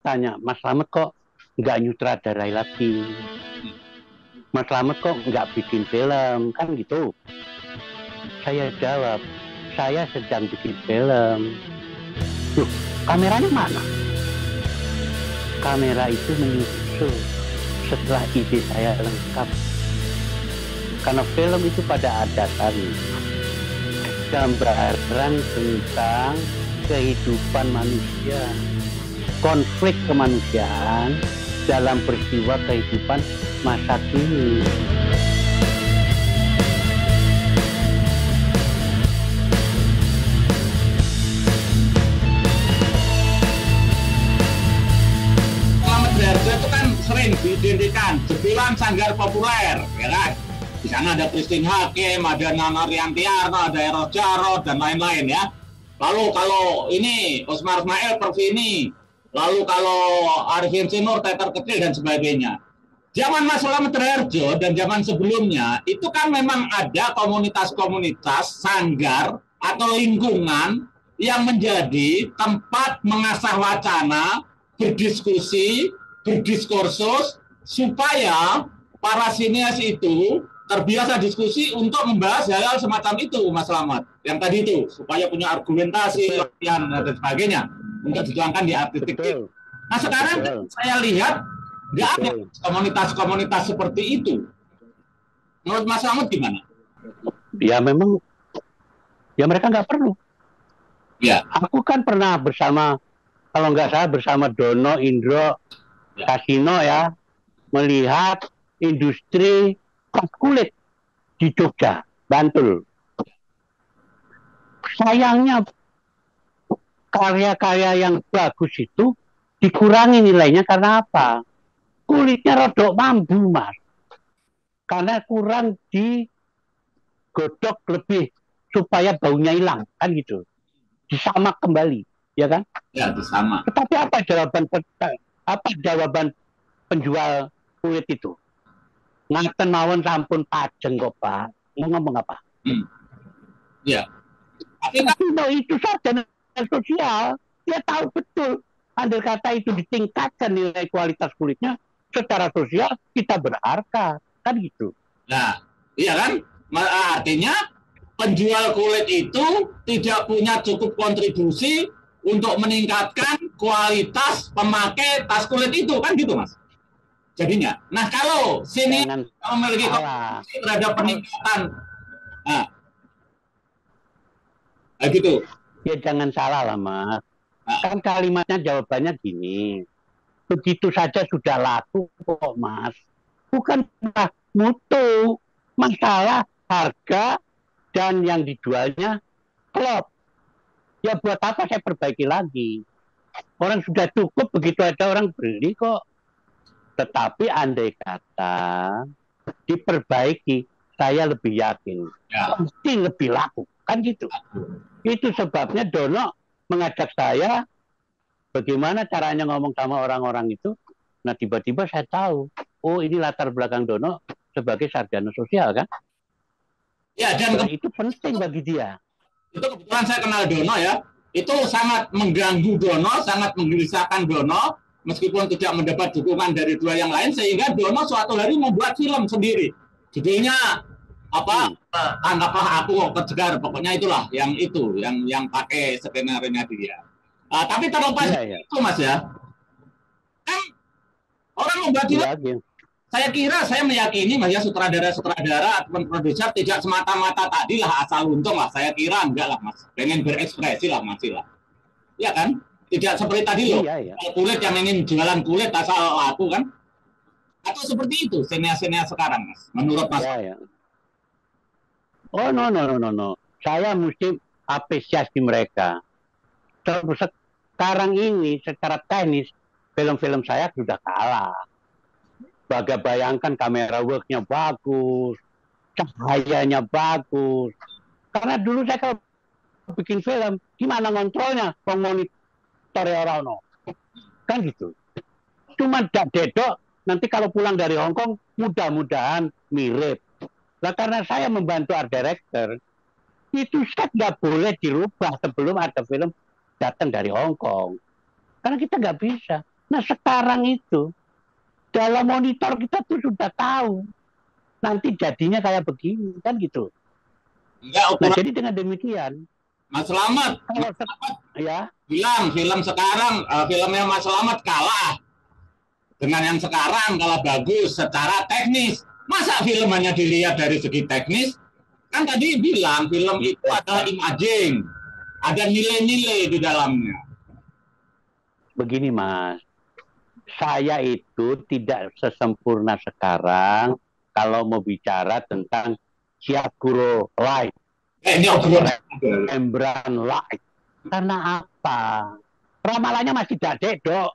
tanya, Mas Slamet kok nggak nyutradarai lagi? Mas Slamet kok nggak bikin film? Kan gitu. Saya jawab, saya sedang bikin film. Loh, kameranya mana? Kamera itu menyusul setelah ide saya lengkap. Karena film itu pada dasarnya gambaran tentang kehidupan manusia, konflik kemanusiaan dalam peristiwa kehidupan masa kini. Itu kan sering diidentikan jepilan sanggar populer, ya kan? Di sana ada Christine Hakim, ada Nana Riantiarno, ada Eros Jarot dan lain-lain ya. Lalu kalau ini Osmar Ismail Perfini, lalu kalau Arifin Sinur Teater Kecil dan sebagainya. Zaman Mas Slamet Raharjo dan zaman sebelumnya itu kan memang ada komunitas-komunitas sanggar atau lingkungan yang menjadi tempat mengasah wacana, berdiskusi, berdiskursus supaya para sinias itu terbiasa diskusi untuk membahas hal-hal semacam itu, Mas Slamet. Yang tadi itu, supaya punya argumentasi, latihan, dan sebagainya untuk dituangkan di artikel itu. Nah sekarang saya lihat nggak ada komunitas-komunitas seperti itu. Menurut Mas Slamet gimana? Ya memang, ya mereka nggak perlu. Ya. Aku kan pernah bersama, kalau nggak salah bersama Dono, Indro, Kasino ya, melihat industri tas kulit di Jogja, Bantul. Sayangnya karya-karya yang bagus itu dikurangi nilainya karena apa? Kulitnya rodok mambu, Mas. Karena kurang digodok lebih supaya baunya hilang, kan gitu. Disamak kembali, ya kan? Ya, disamak. Tetapi apa jawaban penjual kulit itu? Ngaten mawon sampun pajeng kok, Pak. Mau ngomong apa? Ya. Tapi no, itu sarjana sosial, dia tahu betul. Andai kata itu ditingkatkan nilai kualitas kulitnya, secara sosial kita berharga, kan gitu. Nah, iya kan? Artinya penjual kulit itu tidak punya cukup kontribusi untuk meningkatkan kualitas pemakai tas kulit itu, kan gitu, Mas? Jadinya. Nah, kalau sini memiliki kontribusi terhadap peningkatan, nah gitu. Ya jangan salah lah, Mas. Kan kalimatnya jawabannya gini. Begitu saja sudah laku kok, Mas. Bukan mutu, masalah harga dan yang dijualnya klop. Ya buat apa saya perbaiki lagi? Orang sudah cukup, begitu ada orang beli kok. Tetapi andai kata diperbaiki, saya lebih yakin pasti lebih laku, kan gitu. Itu sebabnya Dono mengajak saya bagaimana caranya ngomong sama orang-orang itu. Nah tiba-tiba saya tahu, oh ini latar belakang Dono sebagai sarjana sosial, kan? Ya, dan itu penting bagi dia. Itu kebetulan saya kenal Dono ya. Itu sangat mengganggu Dono, sangat menggelisahkan Dono, meskipun tidak mendapat dukungan dari dua yang lain, sehingga Dono suatu hari membuat film sendiri. Judulnya apa? Anggaplah aku kejegar, pokoknya itulah yang pakai skenario-nya dia. Tapi terlepas itu, Mas ya, kan orang membuat film. Saya kira, saya meyakini Mas ya, sutradara ataupun produser tidak semata-mata tadi lah asal untung lah. Saya kira enggak lah, Mas. Pengen berekspresi lah, masih lah. Ya kan? Tidak seperti tadi loh. Kulit yang ingin jualan kulit asal laku kan? Atau seperti itu senior-senior sekarang, Mas? Menurut Mas? Oh, no. Saya mesti apresiasi mereka. Terus sekarang ini secara teknis film-film saya sudah kalah. Bayangkan kamera worknya bagus, cahayanya bagus. Karena dulu saya kalau bikin film, gimana ngontrolnya? Monitor orang no. Kan gitu. Cuma dedok, nanti kalau pulang dari Hong Kong, mudah-mudahan mirip. Nah, karena saya membantu art director, itu set nggak boleh dirubah sebelum ada film datang dari Hong Kong. Karena kita nggak bisa. Nah sekarang itu dalam monitor kita tuh sudah tahu nanti jadinya kayak begini kan gitu. Enggak Nah ukuran jadi dengan demikian Mas Slamet. kalau ya Bilang film sekarang, filmnya Mas Slamet kalah dengan yang sekarang kalau bagus secara teknis. Masa film hanya dilihat dari segi teknis? Kan tadi bilang film itu adalah imaging, ada nilai-nilai di dalamnya. begini Mas, saya itu tidak sesempurna sekarang kalau mau bicara tentang Chiaroscuro Light, Ini obrolan. Rembrandt Light. Karena apa? Ramalannya masih dadek, Dok.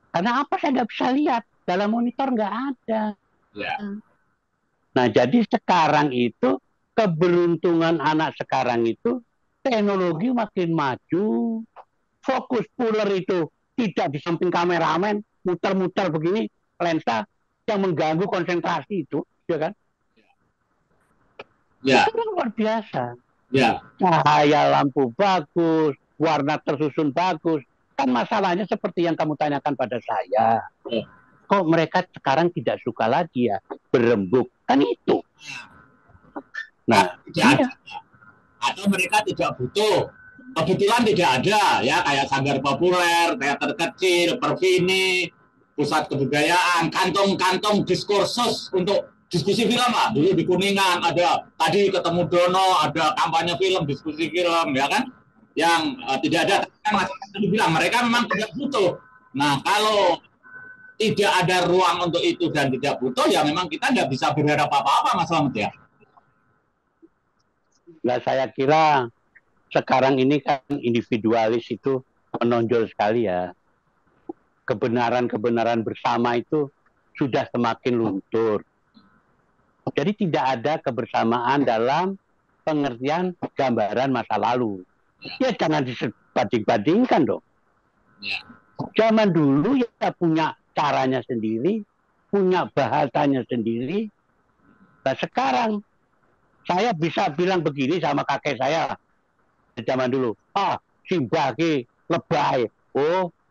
Karena apa? Saya nggak bisa lihat. Dalam monitor nggak ada. Ya. Nah, jadi sekarang itu, keberuntungan anak sekarang itu, teknologi makin maju, fokus puller itu tidak di samping kameramen, muter-muter begini, lensa yang mengganggu konsentrasi itu, ya kan? Ya. Itu kan luar biasa. Ya. Cahaya lampu bagus, warna tersusun bagus. Kan masalahnya seperti yang kamu tanyakan pada saya. Ya. Kok mereka sekarang tidak suka lagi ya berembuk? Kan itu. Nah, iya. Atau mereka tidak butuh. Kebetulan tidak ada ya, kayak Sanggar Populer, teater kecil, Perfini, pusat kebudayaan, kantong-kantong diskursus untuk diskusi film lah. Dulu di Kuningan ada, tadi ketemu Dono, ada kampanye film, diskusi film, ya kan? Yang tidak ada, kan masih bilang mereka memang tidak butuh. Nah, kalau tidak ada ruang untuk itu dan tidak butuh, ya memang kita nggak bisa berharap apa-apa, Mas Slamet ya. Nah, saya kira sekarang ini kan individualis itu menonjol sekali ya. Kebenaran-kebenaran bersama itu sudah semakin luntur. Jadi tidak ada kebersamaan dalam pengertian gambaran masa lalu. Ya jangan dibanding-bandingkan dong. Ya. Zaman dulu ya punya caranya sendiri, punya bahasanya sendiri. Nah sekarang saya bisa bilang begini sama kakek saya zaman dulu, Simbah ki lebay,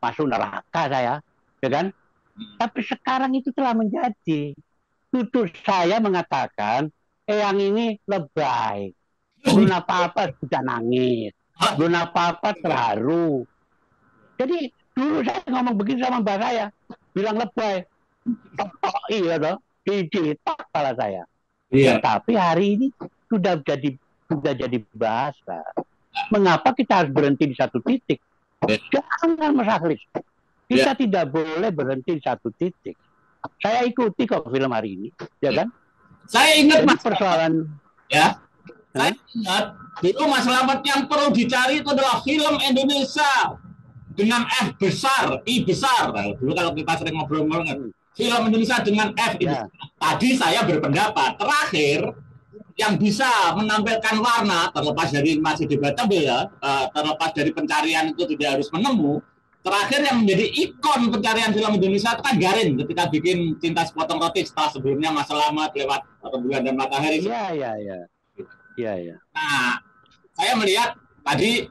masuk neraka saya, ya kan? Tapi sekarang itu telah menjadi. Tutur saya mengatakan, yang ini lebay, belum apa-apa sudah nangis, belum apa-apa terharu. Jadi dulu saya ngomong begini sama mbak saya, bilang lebay, iya toh, dicetak kepala saya. Iya. Tapi hari ini sudah jadi bahasa. Mengapa kita harus berhenti di satu titik? Jangan Mas Akhlis. Kita tidak boleh berhenti di satu titik. Saya ikuti kok film hari ini, ya kan? Saya ingat Mas persoalan. Ya. Saya ingat dulu Mas Slamet yang perlu dicari itu adalah film Indonesia dengan F besar, I besar. Nah, dulu kalau kita sering ngobrol-ngobrol, film Indonesia dengan F itu. Ya. Tadi saya berpendapat terakhir yang bisa menampilkan warna, terlepas dari masih debatable ya, terlepas dari pencarian itu tidak harus menemu, terakhir yang menjadi ikon pencarian film Indonesia itu kan Garin ketika bikin Cinta Sepotong Roti setelah sebelumnya Mas Slamet lewat Rembulan dan Matahari. Iya. Nah, saya melihat tadi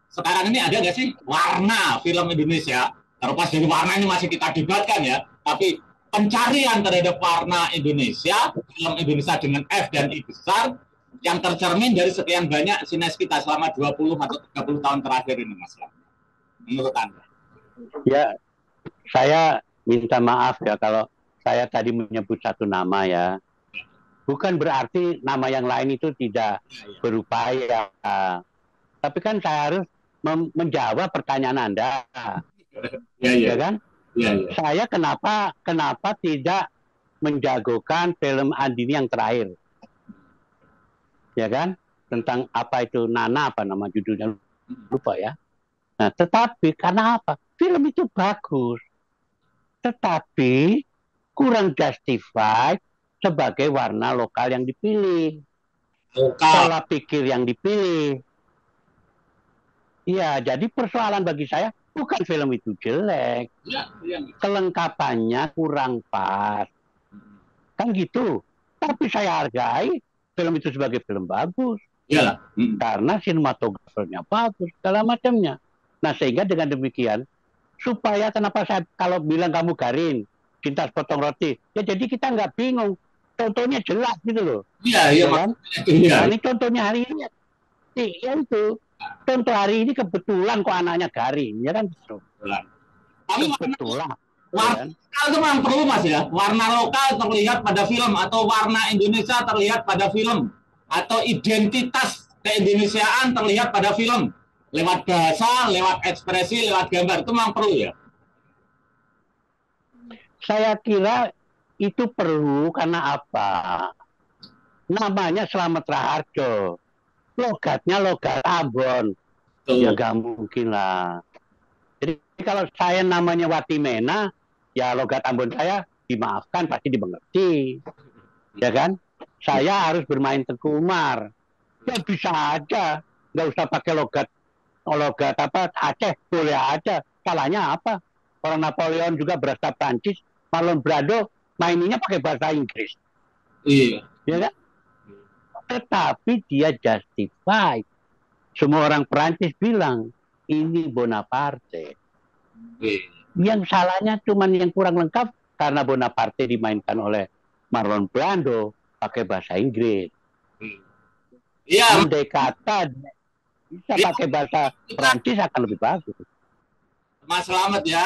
sekarang ini ada nggak sih warna film Indonesia, terlepas dari warna ini masih kita debatkan ya, tapi pencarian terhadap warna Indonesia, film Indonesia dengan F dan I besar, yang tercermin dari sekian banyak sines kita selama 20 atau 30 tahun terakhir ini, Mas. Menurut Anda? Ya, saya minta maaf ya kalau saya tadi menyebut satu nama ya. Bukan berarti nama yang lain itu tidak berupaya. Tapi kan saya harus menjawab pertanyaan Anda. Ya kan? Ya. Saya kenapa tidak menjagokan film Andini yang terakhir, ya kan? Tentang apa itu Nana, apa nama judulnya lupa ya. Nah, tetapi karena apa? Film itu bagus, tetapi kurang justified sebagai warna lokal yang dipilih, pola pikir yang dipilih. Iya, jadi persoalan bagi saya bukan film itu jelek, kelengkapannya kurang pas, kan gitu. Tapi saya hargai film itu sebagai film bagus, karena sinematografernya bagus, segala macamnya. Nah sehingga dengan demikian Supaya kenapa saya kalau bilang kamu garing, cinta sepotong roti, ya jadi kita nggak bingung. Contohnya jelas gitu loh, Iya, iya, ya kan? iya, Nah, ini contohnya hari ini, ya itu. Contoh hari ini kebetulan kok anaknya garing, ya kan? iya. Tapi Kebetulan, ya warna kan? lokal itu memang perlu Mas ya. Warna lokal terlihat pada film atau warna Indonesia terlihat pada film atau identitas keindonesiaan terlihat pada film lewat bahasa, lewat ekspresi, lewat gambar itu memang perlu ya. Saya kira itu perlu karena apa? Namanya Slamet Raharjo, logatnya logat Ambon, ya Tuh. gak mungkin lah. Jadi kalau saya namanya Watimena, ya logat Ambon saya dimaafkan pasti dimengerti, ya kan? Saya harus bermain Tengku Umar, ya bisa aja, nggak usah pakai logat logat apa Aceh boleh aja. Salahnya apa? Orang Napoleon juga berasa Prancis, Marlon Brando mainnya pakai bahasa Inggris, Iya. ya kan? Tetapi dia justify. Semua orang Prancis bilang ini Bonaparte. Iya. Yang salahnya cuma yang kurang lengkap karena Bonaparte dimainkan oleh Marlon Brando pakai bahasa Inggris. Iya. Andai kata bisa Iya. pakai bahasa Prancis akan lebih bagus. Mas Slamet ya,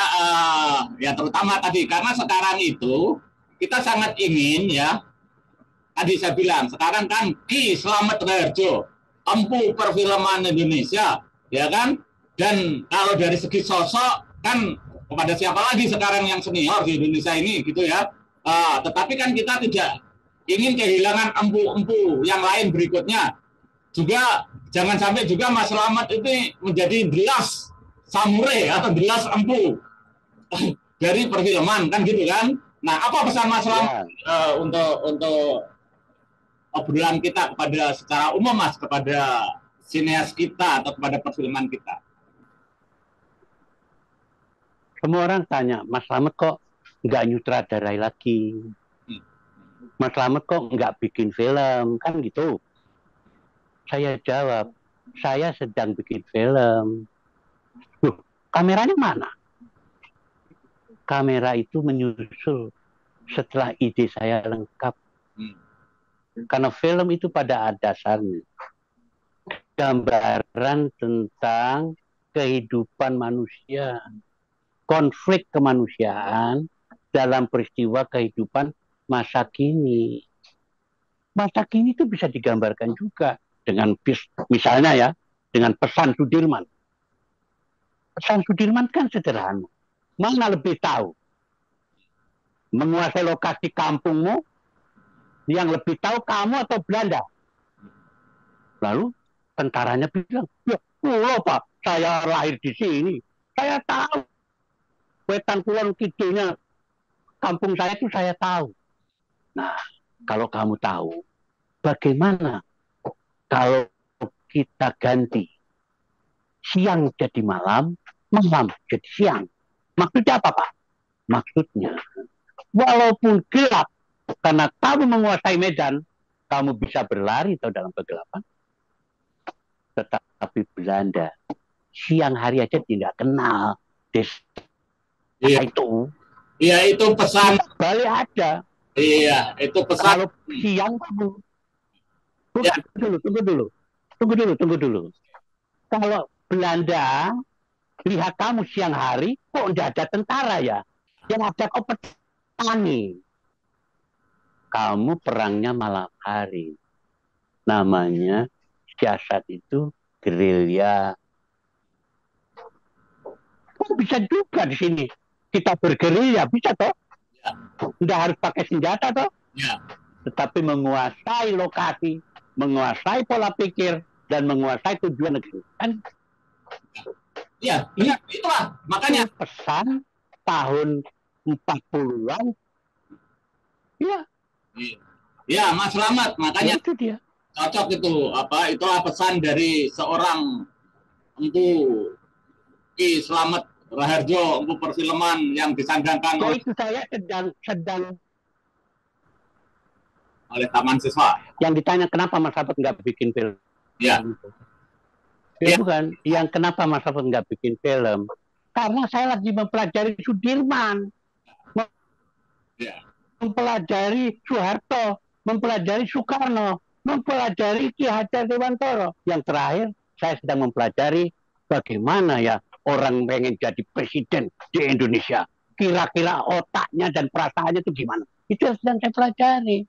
ya terutama tadi karena sekarang itu kita sangat ingin ya, tadi saya bilang sekarang kan Ki Slamet Raharjo, empu perfilman Indonesia, ya kan? Dan kalau dari segi sosok kan kepada siapa lagi sekarang yang senior di Indonesia ini gitu ya. Tetapi kan kita tidak ingin kehilangan empu-empu yang lain berikutnya. Juga jangan sampai juga Mas Slamet itu menjadi the last samurai atau the last empu dari perfilman kan gitu kan. Nah, apa pesan Mas Slamet untuk obrolan kita kepada secara umum Mas, kepada sineas kita atau kepada perfilman kita? Semua orang tanya, Mas Slamet kok nggak nyutradarai lagi? Mas Slamet kok nggak bikin film? Kan gitu. Saya jawab, saya sedang bikin film. Loh, kameranya mana? Kamera itu menyusul setelah ide saya lengkap. Karena film itu pada dasarnya gambaran tentang kehidupan manusia, konflik kemanusiaan dalam peristiwa kehidupan masa kini. Masa kini itu bisa digambarkan juga dengan misalnya ya, dengan pesan Sudirman. Pesan Sudirman kan sederhana. Mana lebih tahu? Menguasai lokasi kampungmu, yang lebih tahu kamu atau Belanda? Lalu tentaranya bilang, ya, Pak, saya lahir di sini. Saya tahu. Wetan Kulon Kidulnya kampung saya itu saya tahu. Nah, kalau kamu tahu, bagaimana kalau kita ganti siang jadi malam, malam jadi siang? Maksudnya apa, Pak? Maksudnya, walaupun gelap, karena kamu menguasai medan, kamu bisa berlari atau dalam kegelapan. Tetapi Belanda, siang hari aja tidak kenal desa itu. Iya, itu pesan. Balik aja. Iya, itu pesan. Kalau siang kamu, tunggu dulu. Kalau Belanda lihat kamu siang hari, kok tidak ada tentara ya? Yang ada kok petani. Kamu perangnya malam hari. Namanya siasat itu gerilya. Kok bisa juga di sini kita bergerilya, bisa toh? Ya. Tidak harus pakai senjata toh? Ya. Tetapi menguasai lokasi, menguasai pola pikir, dan menguasai tujuan negeri. Kan? Iya, itulah. Makanya pesan tahun 40-an. Iya. Ya, Mas Slamet, makanya itu dia. Cocok itu. Itulah pesan dari seorang empu Ki Slamet Raharjo, empu perfilman yang disandangkan itu saya sedang oleh Taman Siswa. Yang ditanya kenapa Mas Slamet nggak bikin film? Ya. Ya bukan. Yang kenapa Mas Slamet nggak bikin film? karena saya lagi mempelajari Sudirman, Ya. mempelajari Soeharto, mempelajari Soekarno, mempelajari Ki Hajar Dewantara. Yang terakhir, saya sedang mempelajari bagaimana ya orang pengen jadi presiden di Indonesia. Kira-kira otaknya dan perasaannya itu gimana? Itu yang sedang saya pelajari.